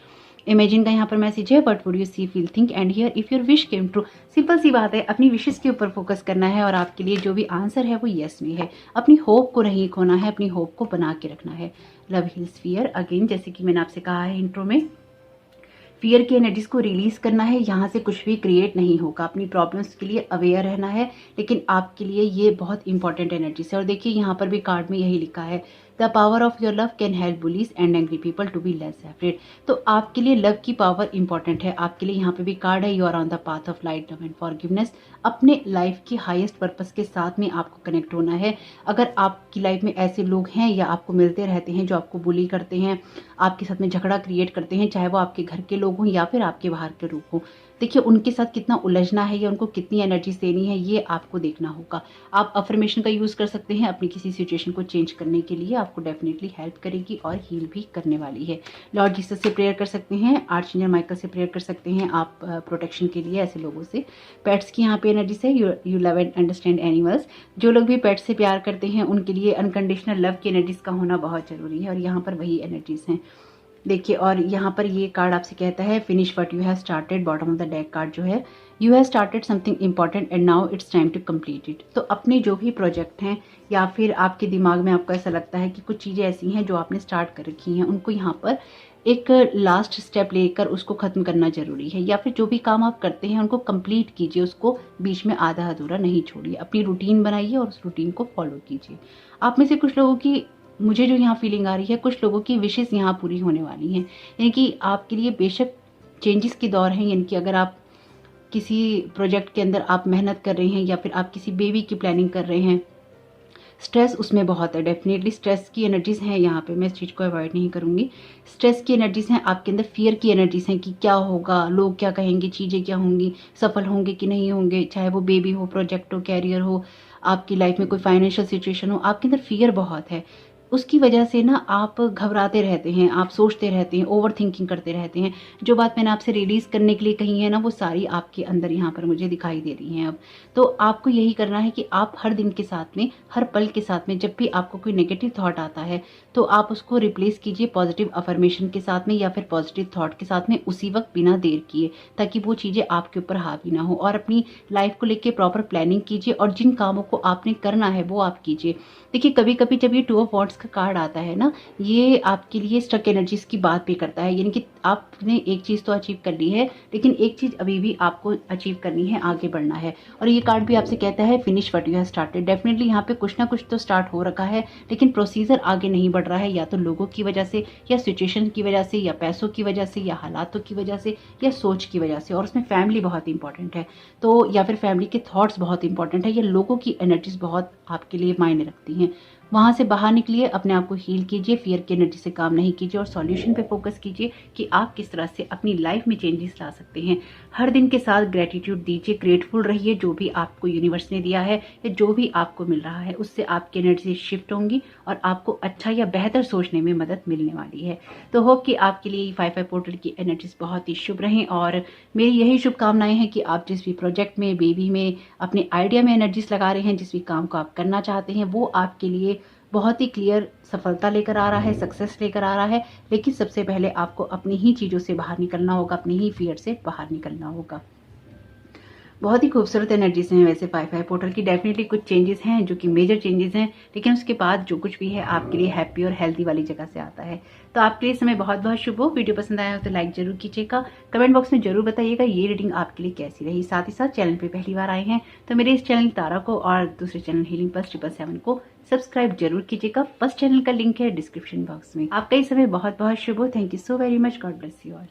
Speaker 1: इमेजिन का यहाँ पर मैसेज है, what would you see feel think and hear if your wish came true. Simple सी बात है, अपनी विशेस के ऊपर फोकस करना है और आपके लिए जो भी आंसर है वो यस में है। अपनी होप को नहीं खोना है, अपनी होप को बना के रखना है। लव हील्स फियर, अगेन जैसे कि मैंने आपसे कहा है इंट्रो में, फियर की एनर्जीज को रिलीज करना है। यहाँ से कुछ भी क्रिएट नहीं होगा। अपनी प्रॉब्लम्स के लिए अवेयर रहना है, लेकिन आपके लिए ये बहुत इंपॉर्टेंट एनर्जीज है। और देखिए यहाँ पर भी कार्ड में यही लिखा है, the power of your love can help bullies and angry people to be less afraid. तो आपके लिए लव की पावर इंपॉर्टेंट है। आपके लिए यहाँ पे भी कार्ड है, you are on the path of light love and forgiveness. अपने लाइफ की हाईएस्ट पर्पस के साथ में आपको कनेक्ट होना है। अगर आपकी लाइफ में ऐसे लोग हैं या आपको मिलते रहते हैं जो आपको बुली करते हैं, आपके साथ में झगड़ा क्रिएट करते हैं, चाहे वो आपके घर के लोग हों या फिर आपके बाहर के लोग हों, देखिए उनके साथ कितना उलझना है या उनको कितनी एनर्जी देनी है, ये आपको देखना होगा। आप अफर्मेशन का यूज़ कर सकते हैं अपनी किसी सिचुएशन को चेंज करने के लिए, आपको डेफिनेटली हेल्प करेगी और हील भी करने वाली है। लॉर्ड जीसस से प्रेयर कर सकते हैं, आर्चएंजल माइकल से प्रेयर कर सकते हैं आप प्रोटेक्शन के लिए ऐसे लोगों से। पेट्स की यहाँ पे एनर्जी है, you love and understand animals. जो लोग भी पेट्स से प्यार करते हैं उनके लिए अनकंडीशनल लव की एनर्जीज का होना बहुत जरूरी है, और यहाँ पर वही एनर्जीज हैं। देखिए, और यहाँ पर ये कार्ड आपसे कहता है, finish what you have started. Bottom of the deck card जो है, you have started something important and now it's time to complete it. तो अपने जो भी प्रोजेक्ट हैं या फिर आपके दिमाग में आपको ऐसा लगता है कि कुछ चीज़ें ऐसी हैं जो आपने स्टार्ट कर रखी हैं, उनको यहाँ पर एक लास्ट स्टेप लेकर उसको खत्म करना जरूरी है। या फिर जो भी काम आप करते हैं उनको कंप्लीट कीजिए, उसको बीच में आधा अधूरा नहीं छोड़िए। अपनी रूटीन बनाइए और उस रूटीन को फॉलो कीजिए। आप में से कुछ लोगों की, मुझे जो यहाँ फीलिंग आ रही है, कुछ लोगों की विशेष यहाँ पूरी होने वाली हैं। यानी कि आपके लिए बेशक चेंजेस के दौर हैं, यानी कि अगर आप किसी प्रोजेक्ट के अंदर आप मेहनत कर रहे हैं या फिर आप किसी बेबी की प्लानिंग कर रहे हैं, स्ट्रेस उसमें बहुत है। डेफिनेटली स्ट्रेस की एनर्जीज हैं यहाँ पे, मैं इस चीज़ को अवॉइड नहीं करूँगी। स्ट्रेस की एनर्जीज हैं आपके अंदर, फियर की एनर्जीज हैं कि क्या होगा, लोग क्या कहेंगे, चीज़ें क्या होंगी, सफल होंगे कि नहीं होंगे, चाहे वो बेबी हो, प्रोजेक्ट हो, कैरियर हो, आपकी लाइफ में कोई फाइनेंशियल सिचुएशन हो, आपके अंदर फियर बहुत है। उसकी वजह से ना आप घबराते रहते हैं, आप सोचते रहते हैं, ओवर थिंकिंग करते रहते हैं। जो बात मैंने आपसे रिलीज करने के लिए कही है ना, वो सारी आपके अंदर यहाँ पर मुझे दिखाई दे रही हैं अब। तो आपको यही करना है कि आप हर दिन के साथ में, हर पल के साथ में, जब भी आपको कोई नेगेटिव थॉट आता है तो आप उसको रिप्लेस कीजिए पॉजिटिव अफर्मेशन के साथ में या फिर पॉजिटिव थॉट के साथ में, उसी वक्त बिना देर किए, ताकि वो चीज़ें आपके ऊपर हावी ना हो। और अपनी लाइफ को लेकर प्रॉपर प्लानिंग कीजिए और जिन कामों को आपने करना है वो आप कीजिए। देखिए, कभी कभी जब ये 2 ऑफ वॉन्ड्स का कार्ड आता है ना, ये आपके लिए स्टक एनर्जीज की बात भी करता है। यानी कि आपने एक चीज़ तो अचीव कर ली है, लेकिन एक चीज़ अभी भी आपको अचीव करनी है, आगे बढ़ना है। और ये कार्ड भी आपसे कहता है, finish what you have started. Definitely यहाँ पे कुछ ना कुछ तो स्टार्ट हो रखा है, लेकिन प्रोसीजर आगे नहीं बढ़ रहा है, या तो लोगों की वजह से, या सिचुएशन की वजह से, या पैसों की वजह से, या हालातों की वजह से, या सोच की वजह से। और उसमें फैमिली बहुत इंपॉर्टेंट है, तो या फिर फैमिली के थॉट्स बहुत इंपॉर्टेंट है, या लोगों की एनर्जीज बहुत आपके लिए मायने रखती हैं। वहाँ से बाहर निकलिए, अपने आप को हील कीजिए, फियर की एनर्जी से काम नहीं कीजिए और सॉल्यूशन पे फोकस कीजिए कि आप किस तरह से अपनी लाइफ में चेंजेस ला सकते हैं। हर दिन के साथ ग्रेटिट्यूड दीजिए, ग्रेटफुल रहिए जो भी आपको यूनिवर्स ने दिया है या जो भी आपको मिल रहा है, उससे आपकी एनर्जी शिफ्ट होंगी और आपको अच्छा या बेहतर सोचने में मदद मिलने वाली है। तो होप कि आपके लिए 5/5 पोर्टल की एनर्जीज बहुत ही शुभ रहें, और मेरी यही शुभकामनाएं हैं कि आप जिस भी प्रोजेक्ट में, बेबी में, अपने आइडिया में एनर्जीज लगा रहे हैं, जिस भी काम को आप करना चाहते हैं, वो आपके लिए बहुत ही क्लियर सफलता लेकर आ रहा है, सक्सेस लेकर आ रहा है। लेकिन सबसे पहले आपको अपनी ही चीज़ों से बाहर निकलना होगा, अपनी ही फियर से बाहर निकलना होगा। बहुत ही खूबसूरत एनर्जीज हैं वैसे 5/5 पोर्टल की। डेफिनेटली कुछ चेंजेस हैं जो कि मेजर चेंजेस हैं, लेकिन उसके बाद जो कुछ भी है आपके लिए हैप्पी और हेल्दी वाली जगह से आता है। तो आपके लिए समय बहुत बहुत शुभ हो। वीडियो पसंद आया हो तो लाइक जरूर कीजिएगा, कमेंट बॉक्स में जरूर बताइएगा ये रीडिंग आपके लिए कैसी रही। साथ ही साथ चैनल पे पहली बार आए हैं तो मेरे इस चैनल तारा को और दूसरे चैनल हीलिंग प्लस 777 को सब्सक्राइब जरूर कीजिएगा। फर्स्ट चैनल का लिंक है डिस्क्रिप्शन बॉक्स में। आपका इस समय बहुत बहुत शुभ हो। Thank you so very much. God bless you all.